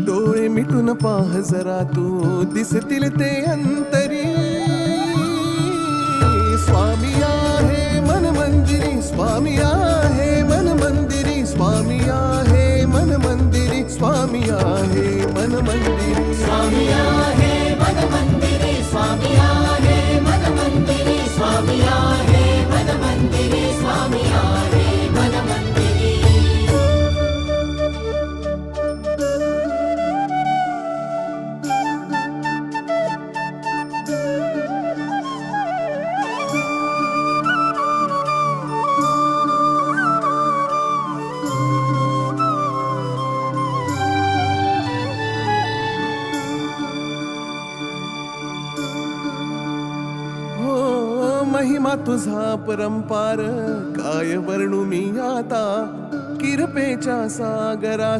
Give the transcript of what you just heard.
डोळे मिटून पाह जरा तू दिसतील ते अंतरी. स्वामी आहे मन मंदिरी, स्वामी आहे मन मंदिरी, स्वामी आहे मन मंदिरी, स्वामी आहे मन मंदिरी. स्वामी आहे मन मंदिरी, स्वामी आहे मन मंदिरी, स्वामी आहे मन मंदिरी, स्वामी आहे मन मंदिरी. महिमा तुझा परंपार काय वर्णू मी आता. किरपेच्या सागरा